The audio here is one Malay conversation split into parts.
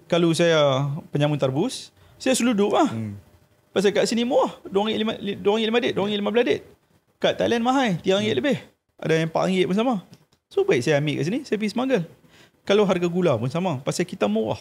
Kalau saya penyamun tarbus, saya seluduk lah. Pasal kat sini murah. RM2.5, RM2.15. Kat Thailand mahal, RM3 lebih. Ada yang RM4 pun sama. So baik saya ambil kat sini, saya pergi smuggle. Kalau harga gula pun sama, pasal kita murah.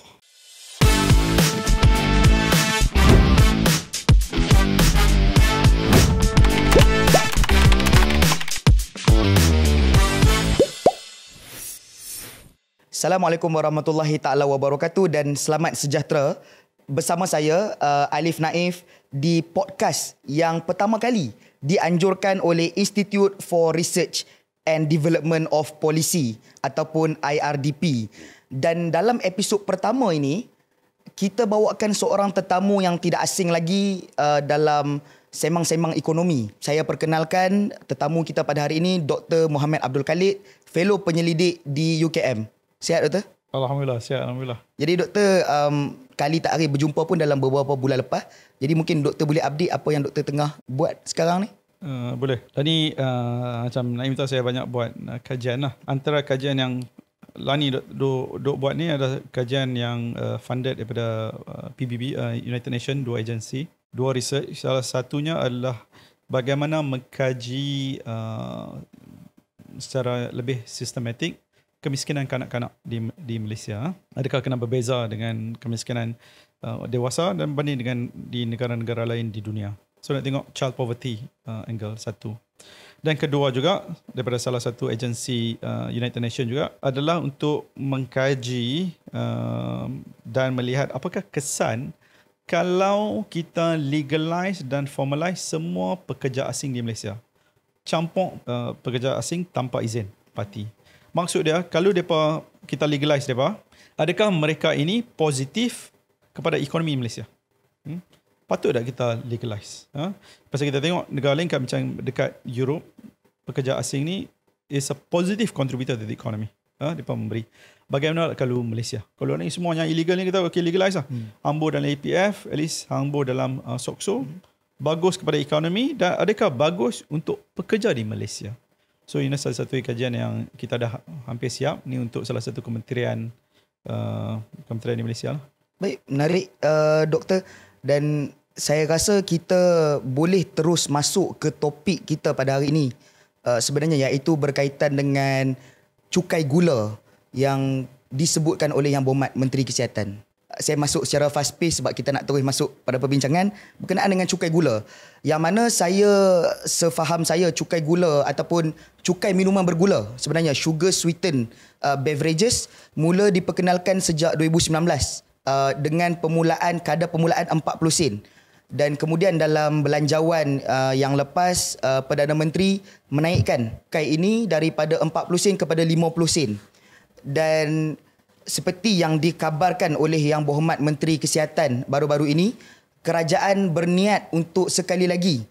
Assalamualaikum warahmatullahi taala wabarakatuh dan selamat sejahtera. Bersama saya Alif Naif di podcast yang pertama kali dianjurkan oleh Institute for Research and Development of Policy ataupun IRDP. Dan dalam episod pertama ini kita bawakan seorang tetamu yang tidak asing lagi dalam semang-semang ekonomi. Saya perkenalkan tetamu kita pada hari ini, Dr. Muhammad Abdul Khalid, fellow penyelidik di UKM. Sihat doktor? Alhamdulillah, sihat. Alhamdulillah. Jadi doktor, kali tak hari berjumpa pun dalam beberapa bulan lepas. Jadi mungkin doktor boleh update apa yang doktor tengah buat sekarang ni? Boleh. Tadi macam Naim tahu saya banyak buat kajian lah. Antara kajian yang Lani duk buat ni adalah kajian yang funded daripada PBB, United Nations, dua agensi, dua research. Salah satunya adalah bagaimana mengkaji secara lebih sistematik kemiskinan kanak-kanak di Malaysia. Adakah kena berbeza dengan kemiskinan dewasa dan banding dengan di negara-negara lain di dunia. So nak tengok child poverty angle satu. Dan kedua juga daripada salah satu agensi United Nations juga adalah untuk mengkaji dan melihat apakah kesan kalau kita legalize dan formalize semua pekerja asing di Malaysia. Campur pekerja asing tanpa izin parti. Maksud dia, kalau kita legalize mereka, adakah mereka ini positif kepada ekonomi Malaysia? Patut tak kita legalize? Pasal kita tengok negara lain kan macam dekat Europe, pekerja asing ni is a positive contributor to the economy. Mereka memberi. Bagaimana kalau Malaysia? Kalau ni semuanya illegal ni kita okay, legalize lah. Hambur dalam APF, at least hambur dalam SOCSO. Bagus kepada ekonomi dan adakah bagus untuk pekerja di Malaysia? So ini salah satu kajian yang kita dah hampir siap ni untuk salah satu kementerian di Malaysia lah. Baik, menarik doktor, dan saya rasa kita boleh terus masuk ke topik kita pada hari ini sebenarnya, iaitu berkaitan dengan cukai gula yang disebutkan oleh Yang Berhormat Menteri Kesihatan. Saya masuk secara fast pace sebab kita nak terus masuk pada perbincangan berkenaan dengan cukai gula. Yang mana sefaham saya cukai gula ataupun cukai minuman bergula, sebenarnya sugar sweetened beverages, mula diperkenalkan sejak 2019 dengan kadar permulaan 40 sen. Dan kemudian dalam belanjawan yang lepas, Perdana Menteri menaikkan cukai ini daripada 40 sen kepada 50 sen. Dan seperti yang dikabarkan oleh Yang Berhormat Menteri Kesihatan baru-baru ini, kerajaan berniat untuk sekali lagi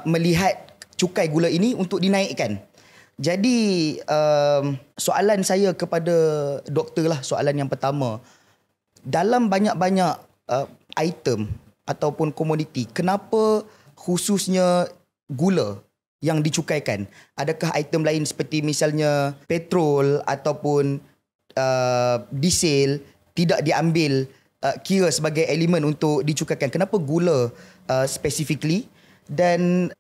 melihat cukai gula ini untuk dinaikkan. Jadi soalan saya kepada doktor lah, soalan yang pertama. Dalam banyak-banyak item ataupun komoditi, kenapa khususnya gula yang dicukaikan? Adakah item lain seperti misalnya petrol ataupun diesel tidak diambil kira sebagai elemen untuk dicukaikan? Kenapa gula specifically? Dan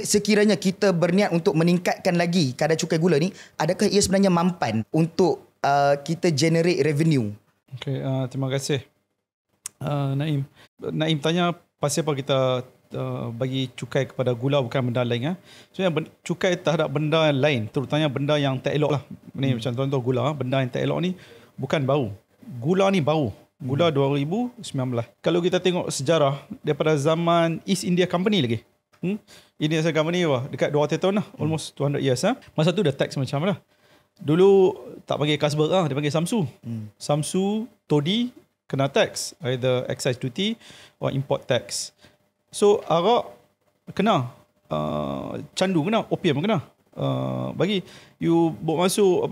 sekiranya kita berniat untuk meningkatkan lagi kadar cukai gula ni, adakah ia sebenarnya mampan untuk kita generate revenue? Okay, terima kasih Naim. Naim tanya pasal apa kita bagi cukai kepada gula bukan benda lain. Sebenarnya cukai terhadap benda lain, terutamanya benda yang tak elok lah. Ni macam contoh gula, benda yang tak elok ni bukan bau. Gula ni bau. Gula 2019. Kalau kita tengok sejarah daripada zaman East India Company lagi. India Company dekat 200 tahun lah, almost 200 years. Masa tu dah tax macam lah. Dulu tak panggil Carlsberg lah, dia panggil Samsu. Samsu, Toddy kena tax, either excise duty or import tax. So arak kena, candu kena, opium kena. Bagi you bawa masuk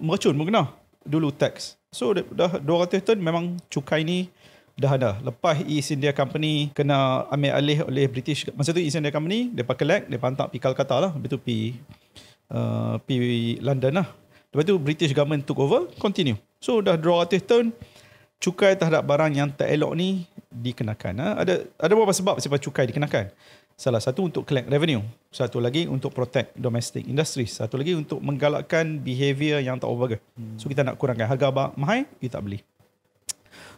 meracun pun kena dulu tax. So dah 200 tahun memang cukai ni dah ada. Lepas East India Company kena ambil alih oleh British. Masa tu East India Company depa collect, depa hantar pergi Calcutta lah, lepas tu pergi London lah. Lepas tu British government took over, continue. So dah 200 tahun cukai terhadap barang yang tak elok ni dikenakan. Ada beberapa sebab cukai dikenakan. Salah satu untuk collect revenue. Satu lagi untuk protect domestic industry. Satu lagi untuk menggalakkan behavior yang tak overburger. So kita nak kurangkan harga mahal, you tak beli.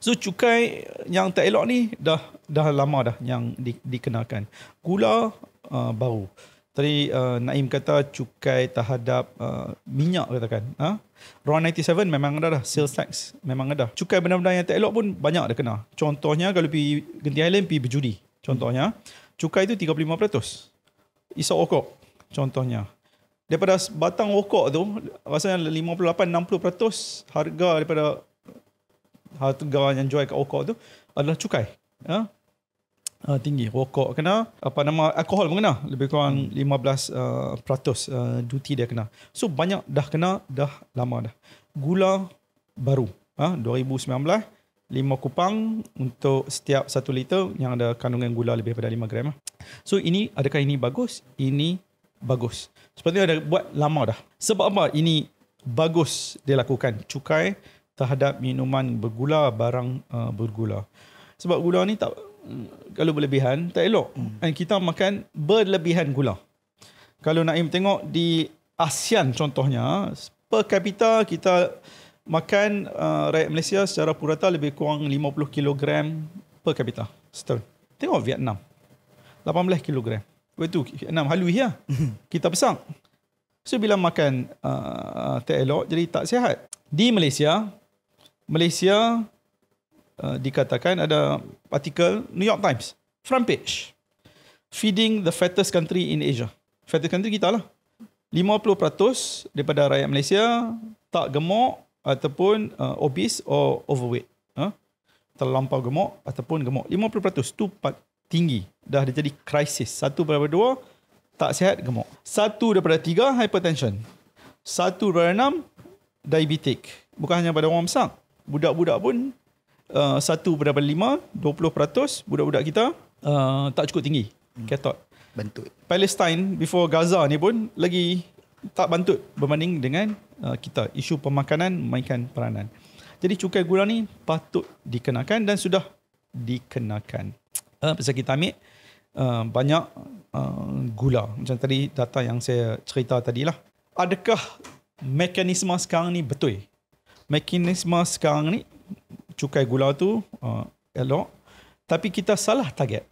So cukai yang tak elok ni dah lama dah yang dikenakan. Gula baru. Tadi Naim kata cukai terhadap minyak katakan. RON 97 memang ada dah. Sales tax memang ada. Cukai benda-benda yang tak elok pun banyak dah kena. Contohnya kalau pergi Genting Highland pergi berjudi. Contohnya cukai itu 35%. Isap rokok contohnya. Daripada batang rokok tu rasanya 58-60% harga yang jual kat rokok tu adalah cukai. Tinggi. Rokok kena, alkohol pun kena. Lebih kurang 15% duty dia kena. So banyak dah kena, dah lama dah. Gula baru 2019 5 kupang untuk setiap 1 liter yang ada kandungan gula lebih daripada 5 gram. So adakah ini bagus? Ini bagus. Sepatutnya ada buat lama dah. Sebab apa ini bagus dia lakukan? Cukai terhadap minuman bergula, barang bergula. Sebab gula ni kalau berlebihan tak elok. Dan kita makan berlebihan gula. Kalau Naim tengok di ASEAN contohnya, per kapita kita makan rakyat Malaysia secara purata lebih kurang 50 kg per kapita setahun. Tengok Vietnam 18 kg. Itu Vietnam halus ya. Kita besar. So bila makan tak elok jadi tak sihat. Di Malaysia dikatakan ada artikel New York Times front page, feeding the fattest country in Asia. Fattest country kita lah. 50% daripada rakyat Malaysia tak gemuk ataupun obese or overweight. Terlampau gemuk ataupun gemuk. 50% tu tinggi. Dah jadi krisis. 1/2 tak sihat, gemuk. 1/3 hypertension. 1/6 diabetic. Bukan hanya pada orang besar. Budak-budak pun 1/5, 20% budak-budak kita tak cukup tinggi. Ketot. Bantut. Palestine before Gaza ni pun lagi tak bantut berbanding dengan kita. Isu pemakanan memainkan peranan. Jadi cukai gula ni patut dikenakan dan sudah dikenakan. Pasal kita ambil banyak gula. Macam tadi data yang saya cerita tadilah. Adakah mekanisme sekarang ni betul? Mekanisme sekarang ni cukai gula tu elok. Tapi kita salah target.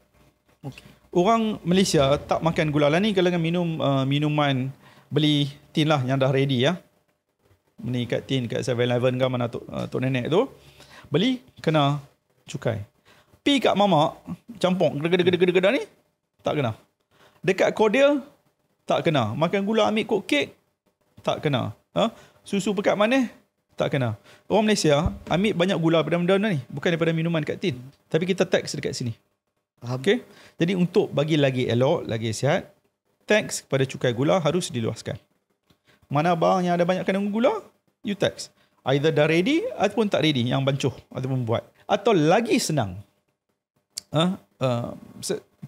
Okay. Orang Malaysia tak makan gula lah ni kalau minum minuman beli tin lah yang dah ready ya. Ni kat tin kat 7-Eleven ke mana tok nenek tu. Beli kena cukai. Pi kat mamak campur gede-gede ni tak kena. Dekat Cordial tak kena. Makan gula ambil kok kek tak kena. Susu pekat manis tak kena. Orang Malaysia ambil banyak gula pada benda-benda ni bukan daripada minuman kat tin. Tapi kita tax dekat sini. Faham? Okay? Jadi untuk bagi lagi elok, lagi sihat, tax kepada cukai gula harus diluaskan. Mana barang yang ada banyak kandungan gula, you tax. Either dah ready ataupun tak ready, yang bancuh ataupun buat. Atau lagi senang.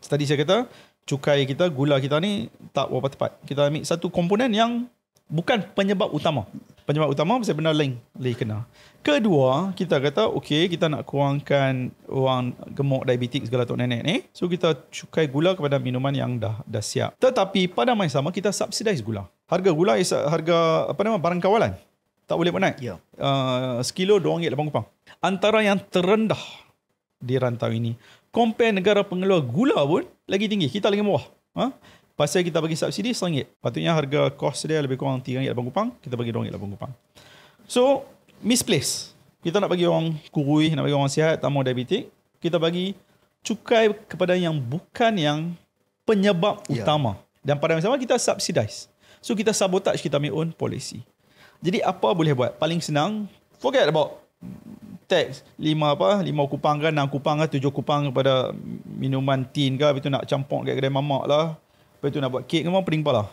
Tadi saya kata, cukai kita, gula kita ni tak berapa tepat. Kita ambil satu komponen yang bukan penyebab utama. Penyebab utama pasal benda lain kena. Kedua, kita kata okey, kita nak kurangkan orang gemuk, diabetik segala tok nenek ni. So kita cukai gula kepada minuman yang dah siap. Tetapi pada masa sama kita subsidize gula. Harga gula harga barang kawalan. Tak boleh buat naik. Yeah. Sekilo RM2.80. Antara yang terendah di rantau ini. Compare negara pengeluar gula pun lagi tinggi. Kita lagi murah. Pasal kita bagi subsidi RM1. Patutnya harga kos dia lebih kurang RM3.80. Kita bagi RM2.80. So, misplaced. Kita nak bagi orang kurus, nak bagi orang sihat, tak mau diabetik. Kita bagi cukai kepada yang bukan yang penyebab utama. Dan pada masa sama kita subsidize. So, kita sabotage kita ambil own policy. Jadi, apa boleh buat? Paling senang, forget about tax. 5 kupang ke, 6 kupang ke, 7 kupang kepada minuman tin ke. Lepas tu nak campur kat kedai mamak lah. Lepas tu nak buat kek ke, memang pening kepala.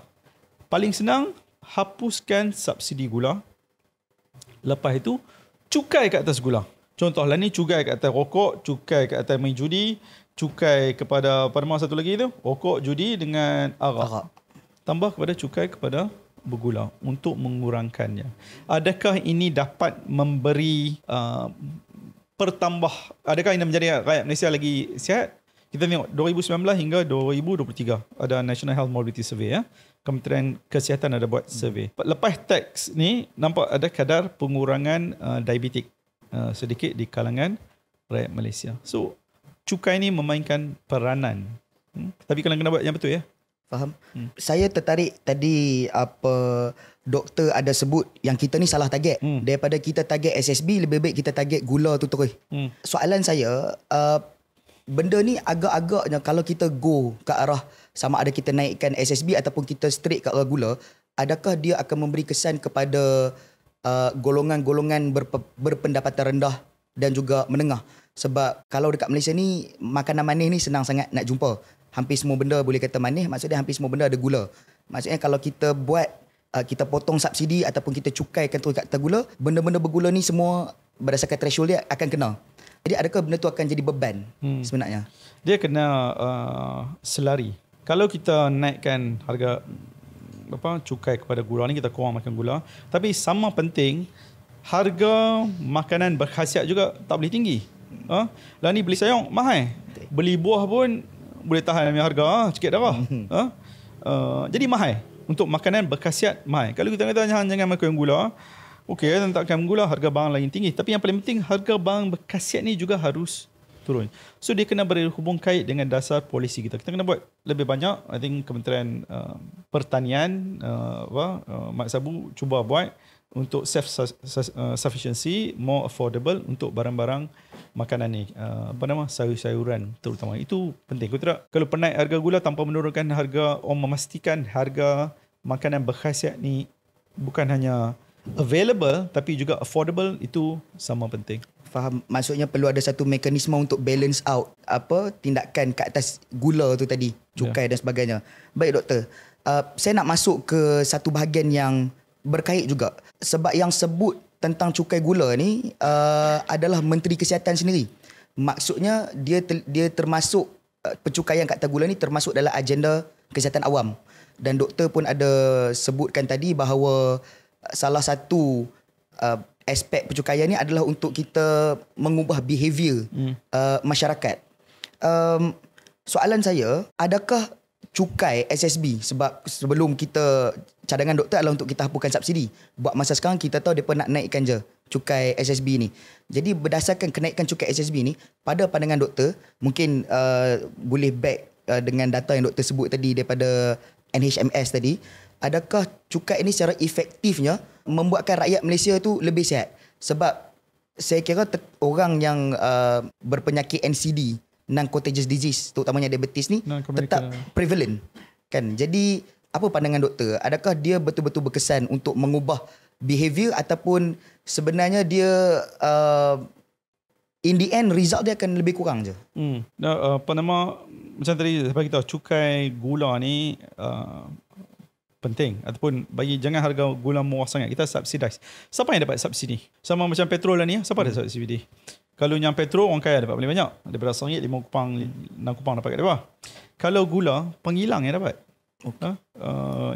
Paling senang, hapuskan subsidi gula. Lepas itu, cukai kat atas gula. Contohlah ni, cukai kat atas rokok, cukai kat atas main judi, cukai kepada, pada masa satu lagi tu, rokok, judi dengan arak. Tambah kepada cukai kepada bergula untuk mengurangkannya. Adakah ini dapat memberi pertambah. Adakah ini menjadi rakyat Malaysia lagi sihat? Kita tengok 2019 hingga 2023 ada National Health Morbidity Survey, ya. Kementerian Kesihatan ada buat survey. Lepas teks ni nampak ada kadar pengurangan diabetik sedikit di kalangan rakyat Malaysia. So cukai ni memainkan peranan. Tapi kalau kena buat yang betul, ya. Faham? Saya tertarik tadi apa doktor ada sebut yang kita ni salah target. Daripada kita target SSB, lebih baik kita target gula tu terus. Soalan saya, benda ni agak-agaknya kalau kita go ke arah sama ada kita naikkan SSB ataupun kita straight ke arah gula, adakah dia akan memberi kesan kepada golongan-golongan berpendapatan rendah dan juga menengah? Sebab kalau dekat Malaysia ni makanan manis ni senang sangat nak jumpa. Hampir semua benda boleh kata manis, maksudnya hampir semua benda ada gula. Maksudnya kalau kita buat kita potong subsidi ataupun kita cukaikan terus kat atas gula, benda-benda bergula ni semua berdasarkan threshold dia akan kena. Jadi adakah benda tu akan jadi beban sebenarnya? Dia kena selari. Kalau kita naikkan harga cukai kepada gula ni, kita kurang makan gula. Tapi sama penting, harga makanan berkhasiat juga tak boleh tinggi. Lah ni beli sayur mahal. Beli buah pun boleh tahan ambil harga sikit darah. Jadi mahal. Untuk makanan berkhasiat mahal. Kalau kita kata jangan makan gula, okey, takkan gula, harga barang lain tinggi. Tapi yang paling penting, harga barang berkhasiat ni juga harus turun. So dia kena berhubung kait dengan dasar polisi kita. Kita kena buat lebih banyak. I think Kementerian Pertanian, Mat Sabu cuba buat untuk self-sufficiency, more affordable untuk barang-barang makanan ni. Sayur-sayuran terutama. Itu penting. Kalau penaik harga gula tanpa menurunkan harga, memastikan harga makanan berkhasiat ni bukan hanya available tapi juga affordable, itu sama penting. Faham. Maksudnya perlu ada satu mekanisme untuk balance out tindakan kat atas gula tu tadi, cukai dan sebagainya. Baik doktor, saya nak masuk ke satu bahagian yang berkait juga. Sebab yang sebut tentang cukai gula ni adalah Menteri Kesihatan sendiri. Maksudnya dia termasuk pencukaian kat atas gula ni termasuk dalam agenda kesihatan awam. Dan doktor pun ada sebutkan tadi bahawa salah satu aspek pencukaian ni adalah untuk kita mengubah behavior masyarakat. Soalan saya, adakah cukai SSB, sebab sebelum kita, cadangan doktor adalah untuk kita hapuskan subsidi. Buat masa sekarang kita tahu mereka nak naikkan je cukai SSB ni. Jadi berdasarkan kenaikan cukai SSB ni, pada pandangan doktor, mungkin boleh back dengan data yang doktor sebut tadi daripada NHMS tadi, adakah cukai ini secara efektifnya membuatkan rakyat Malaysia tu lebih sihat? Sebab saya kira orang yang berpenyakit NCD, non-contagious disease, terutamanya diabetes ni, tetap prevalent. Kan? Jadi apa pandangan doktor? Adakah dia betul-betul berkesan untuk mengubah behavior ataupun sebenarnya dia in the end result dia akan lebih kurang je? Macam tadi saya bagi tahu, cukai gula ni penting, ataupun jangan harga gula murah sangat, kita subsidize. Siapa yang dapat subsidi? Sama macam petrol lah ni, siapa ada subsidi? Kalau yang petrol, orang kaya dapat paling banyak, daripada RM1, 5 kupang, 6 kupang dapat kat bawah. Kalau gula, penghilang yang dapat.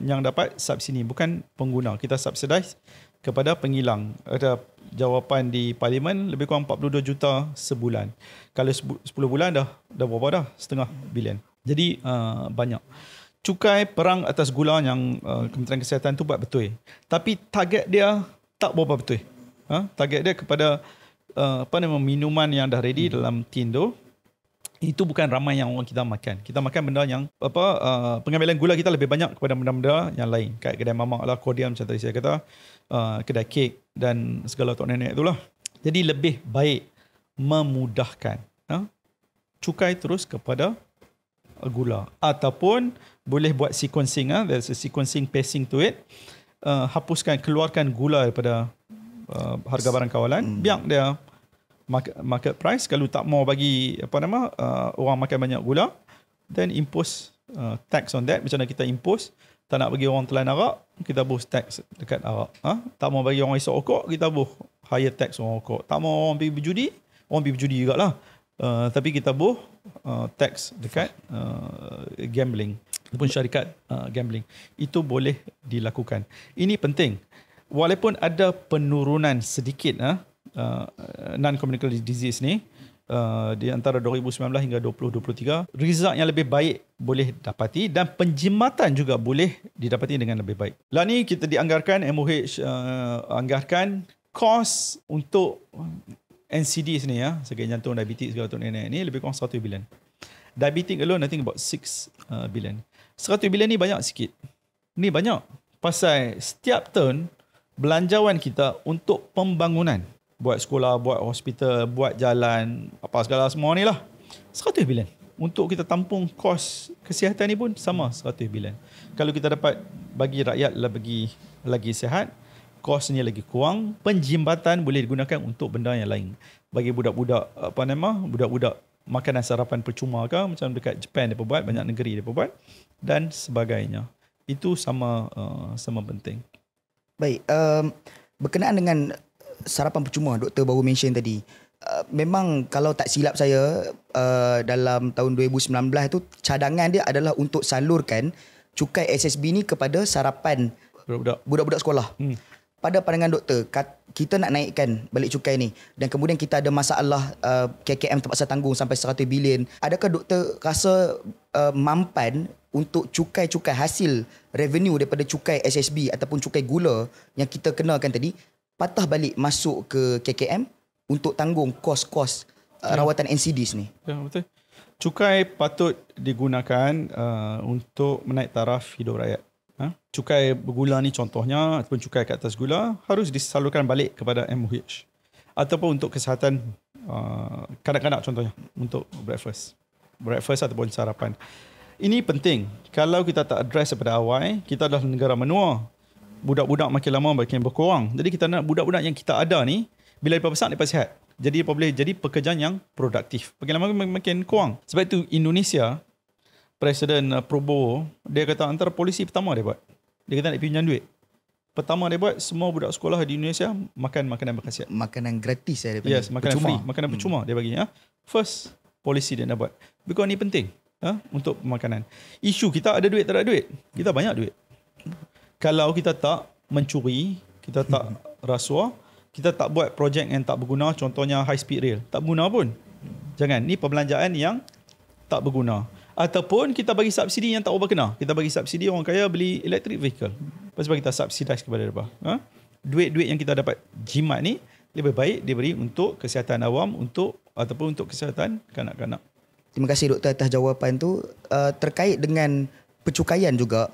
Yang dapat subsidi, bukan pengguna. Kita subsidize kepada penghilang. Ada jawapan di Parlimen, lebih kurang 42 juta sebulan. Kalau 10 bulan dah berapa dah? $0.5 bilion. Jadi banyak. Cukai perang atas gula yang Kementerian Kesihatan tu buat betul. Tapi target dia tak berapa betul. Target dia kepada minuman yang dah ready dalam tin tu, itu bukan ramai yang orang kita makan. Kita makan benda yang pengambilan gula kita lebih banyak kepada benda-benda yang lain. Kat kedai mamak lah, kordiam macam tadi saya kata, kedai kek dan segala tok nenek itulah. Jadi lebih baik memudahkan cukai terus kepada gula, ataupun boleh buat sequencing, there's a sequencing pacing to it. Keluarkan gula daripada harga barang kawalan, biar dia market price. Kalau tak mau bagi orang makan banyak gula, then impose tax on that. Macam mana kita impose, tak nak bagi orang telan arak, kita boost tax dekat arak. Tak mau bagi orang isap rokok, kita boost higher tax orang rokok. Tak mau orang pergi berjudi, orang pergi berjudi jugalah. Tapi kita boost tax dekat gambling ataupun syarikat gambling. Itu boleh dilakukan. Ini penting. Walaupun ada penurunan sedikit non-communicable disease ni, di antara 2019 hingga 2023, result yang lebih baik boleh dapati dan penjimatan juga boleh didapati dengan lebih baik. Lah ni kita dianggarkan, MOH anggarkan kos untuk NCD ni ya, sakit jantung, diabetes segala tu ni lebih kurang 100 bilion. Diabetes alone I think about 6 bilion. 100 bilion ni banyak sikit. Ni banyak. Pasal setiap tahun belanjawan kita untuk pembangunan, buat sekolah, buat hospital, buat jalan, apa segala semua ni lah, 100 bilion. Untuk kita tampung kos kesihatan ni pun sama 100 bilion. Kalau kita dapat bagi rakyat lagi sihat, kosnya lagi kurang, penjimbatan boleh digunakan untuk benda yang lain. Bagi budak-budak budak-budak makanan sarapan percuma ke, macam dekat Japan dia buat, banyak negeri dia buat dan sebagainya. Itu sama penting. Baik, berkenaan dengan sarapan percuma doktor baru mention tadi, memang kalau tak silap saya, dalam tahun 2019 tu cadangan dia adalah untuk salurkan cukai SSB ni kepada sarapan budak-budak sekolah. Pada pandangan doktor, kita nak naikkan balik cukai ni dan kemudian kita ada masalah KKM terpaksa tanggung sampai 100 bilion. Adakah doktor rasa mampan untuk cukai-cukai hasil revenue daripada cukai SSB ataupun cukai gula yang kita kenakan tadi patah balik masuk ke KKM untuk tanggung kos-kos rawatan NCDs ni? Ya, betul. Cukai patut digunakan untuk menaik taraf hidup rakyat. Cukai bergula ni contohnya, ataupun cukai ke atas gula harus disalurkan balik kepada MOH. Ataupun untuk kesihatan kanak-kanak contohnya, untuk breakfast ataupun sarapan. Ini penting. Kalau kita tak address daripada awal, kita adalah negara menua. Budak-budak makin lama makin berkurang. Jadi kita nak budak-budak yang kita ada ni, bila mereka besar, mereka sihat. Jadi mereka boleh jadi pekerjaan yang produktif. Makin lama makin kurang. Sebab itu Indonesia, Presiden Prabowo, dia kata antara polisi pertama dia buat. Dia kata nak pinjam duit. Pertama dia buat, semua budak sekolah di Indonesia makan makanan berkhasiat. Makanan gratis dia panggil. Yes, makanan percuma. Free. Makanan percuma dia bagi. First, polisi dia nak buat. Because ni penting untuk makanan. Isu kita ada duit, tak ada duit. Kita banyak duit. Kalau kita tak mencuri, kita tak rasuah, kita tak buat projek yang tak berguna, contohnya high speed rail, tak berguna pun. Jangan. Ni perbelanjaan yang tak berguna. Ataupun kita bagi subsidi yang tak berkena. Kita bagi subsidi orang kaya beli electric vehicle. Sebab kita subsidize kepada mereka. Duit-duit yang kita dapat jimat ni lebih baik diberi untuk kesihatan awam ataupun untuk kesihatan kanak-kanak. Terima kasih doktor atas jawapan tu. Terkait dengan pencukaian juga,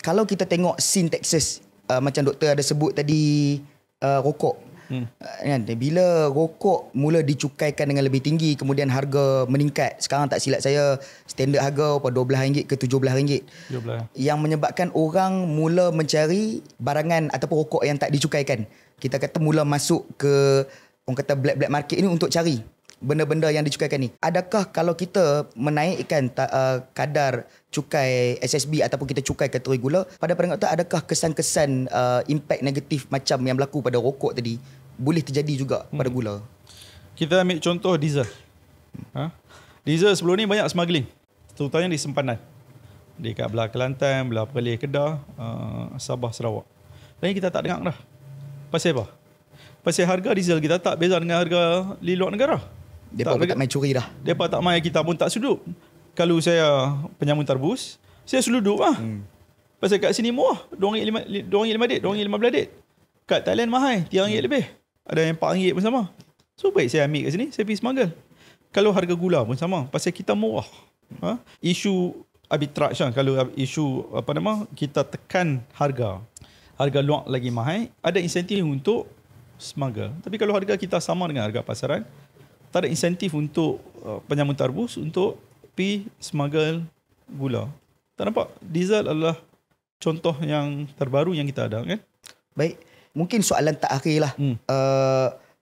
kalau kita tengok scene Texas, macam doktor ada sebut tadi, rokok. Kan, bila rokok mula dicukaikan dengan lebih tinggi, kemudian harga meningkat. Sekarang tak silap saya standard harga RM12 ke RM17, 17. yang menyebabkan orang mula mencari barangan ataupun rokok yang tak dicukaikan. Kita kata mula masuk ke orang kata black market ini untuk cari benda-benda yang dicukaikan ni. Adakah kalau kita menaikkan kadar cukai SSB ataupun kita cukai kategori gula, pada pandangan doktor, adakah kesan-kesan impact negatif macam yang berlaku pada rokok tadi boleh terjadi juga pada gula? Kita ambil contoh diesel. Diesel sebelum ni banyak smuggling, terutamanya di sempanan. Di kat belah Kelantan, belah Perlis, Kedah, Sabah, Sarawak. Dan kita tak dengar dah. Pasal apa? Pasal harga diesel kita tak beza dengan harga di luar negara. Mereka tak main curi dah. Mereka tak main, kita pun tak sudut. Kalau saya penyamun tarbus, saya seluduk lah. Pasal kat sini murah, RM2.5, RM2.15. Kat Thailand mahal, RM3 lebih. Ada yang RM4 pun sama. So baik saya ambil kat sini, saya pergi smuggle. Kalau harga gula pun sama, pasal kita murah. Isu arbitrage lah. Kalau isu kita tekan harga luar lagi mahal, ada insentif untuk smuggle. Tapi kalau harga kita sama dengan harga pasaran, tak ada insentif untuk penyamun tarbus untuk pergi smuggle gula. Tak nampak? Diesel adalah contoh yang terbaru yang kita ada, kan? Baik, mungkin soalan terakhir lah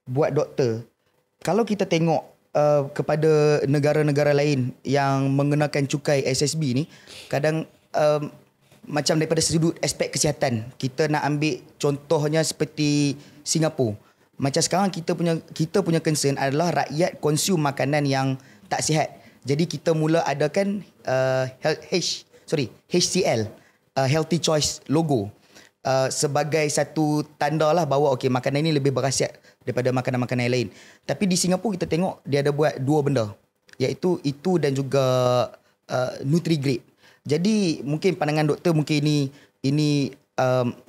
buat doktor. Kalau kita tengok kepada negara-negara lain yang mengenakan cukai SSB ni, kadang macam daripada sudut aspek kesihatan, kita nak ambil contohnya seperti Singapura. Macam sekarang kita punya concern adalah rakyat konsum makanan yang tak sihat. Jadi kita mula adakan HCL, Healthy Choice logo. sebagai satu tanda lah bahawa okey, makanan ini lebih berkhasiat daripada makanan-makanan yang lain. Tapi di Singapura kita tengok dia ada buat dua benda, iaitu itu dan juga Nutri-Grade. Jadi mungkin pandangan doktor mungkin ini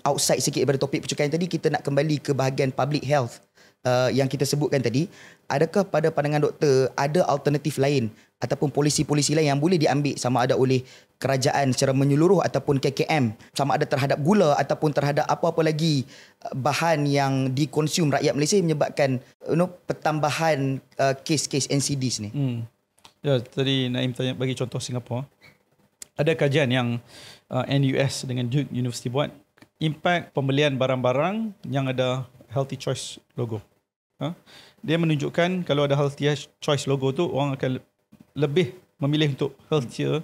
outside sikit daripada topik percukaian tadi. Kita nak kembali ke bahagian public health yang kita sebutkan tadi. Adakah pada pandangan doktor ada alternatif lain ataupun polisi-polisi lain yang boleh diambil, sama ada oleh kerajaan secara menyeluruh ataupun KKM, sama ada terhadap gula ataupun terhadap apa-apa lagi bahan yang dikonsum rakyat Malaysia menyebabkan pertambahan kes-kes NCDs ni? Ya, tadi Naim tanya bagi contoh Singapura. Ada kajian yang NUS dengan Duke University buat, impak pembelian barang-barang yang ada Healthy Choice logo. Dia menunjukkan kalau ada Healthy Choice logo tu, orang akan lebih memilih untuk Healthier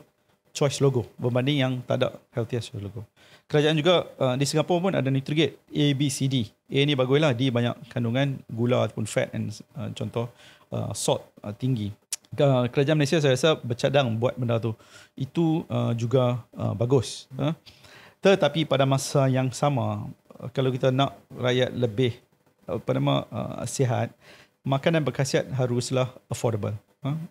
Choice logo berbanding yang tak ada Healthier Choice logo. Kerajaan juga di Singapura pun ada Nutri-Grade A, B, C, D. A ni baguslah, D banyak kandungan gula ataupun fat and contoh salt tinggi. Kerajaan Malaysia saya rasa bercadang buat benda tu. Itu juga bagus. Tetapi pada masa yang sama, kalau kita nak rakyat lebih sihat, makanan berkhasiat haruslah affordable.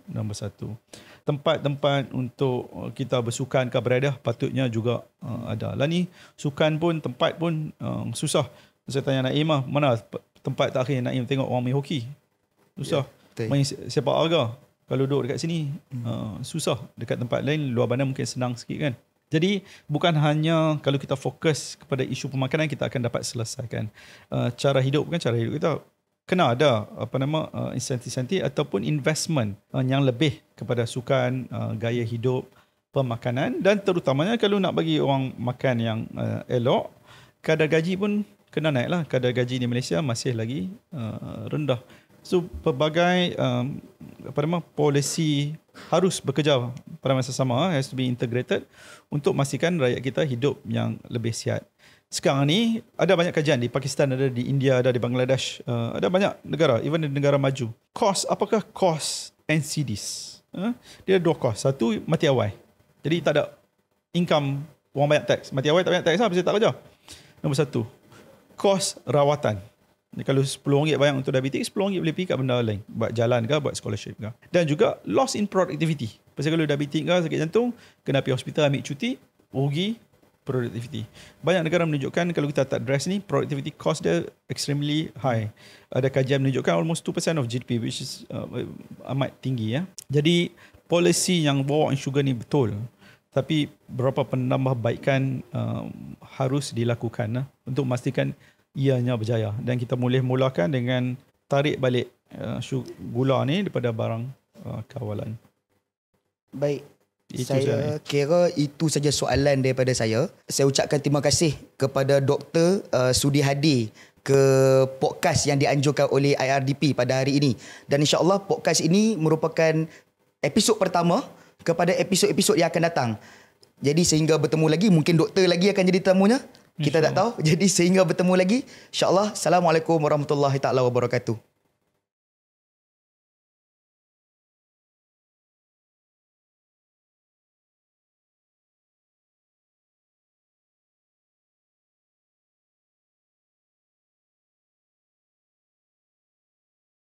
Nombor satu. Tempat-tempat untuk kita bersukan ke berada patutnya juga ada. Lah ni sukan pun, tempat pun susah. Saya tanya Naim, mana tempat terakhir Naim tengok orang main hoki? Susah. Main sepak raga. Kalau duduk dekat sini susah. Dekat tempat lain luar bandar mungkin senang sikit kan. Jadi bukan hanya kalau kita fokus kepada isu pemakanan kita akan dapat selesaikan. Cara hidup kita kena ada insentif-insentif ataupun investment yang lebih kepada sukan, gaya hidup, pemakanan, dan terutamanya kalau nak bagi orang makan yang elok, kadar gaji pun kena naik lah. Kadar gaji di Malaysia masih lagi rendah. So pelbagai polisi harus bekerja pada masa sama, has to be integrated untuk memastikan rakyat kita hidup yang lebih sihat. Sekarang ni ada banyak kajian di Pakistan, ada di India, ada di Bangladesh, ada banyak negara, even di negara maju. Apakah kos NCDs? Dia ada dua kos. Satu, mati awal. Jadi tak ada income, orang banyak teks. Mati awal tak banyak teks lah, pasal tak kerja. Nombor satu, kos rawatan. Kalau RM10 bayang untuk diabetik, RM10 boleh pergi kat benda lain. Buat jalan ke, buat scholarship ke. Dan juga loss in productivity. Pasal kalau diabetik ke, sakit jantung, kena pergi hospital ambil cuti, rugi productivity. Banyak negara menunjukkan kalau kita tak address ni, productivity cost dia extremely high. Ada kajian menunjukkan almost 2% of GDP, which is amat tinggi. Ya. Jadi policy yang bawa sugar ni betul. Tapi berapa penambahbaikan harus dilakukan untuk memastikan ianya berjaya. Dan kita boleh mulakan dengan tarik balik gula ni daripada barang kawalan. Baik. Saya kira itu saja soalan daripada saya. Saya ucapkan terima kasih kepada Doktor sudi hadir ke podcast yang dianjurkan oleh IRDP pada hari ini. Dan insya-Allah podcast ini merupakan episod pertama kepada episod-episod yang akan datang. Jadi sehingga bertemu lagi, mungkin doktor lagi akan jadi tamunya. Kita tak tahu. Jadi sehingga bertemu lagi, insya-Allah. Assalamualaikum warahmatullahi taala wabarakatuh.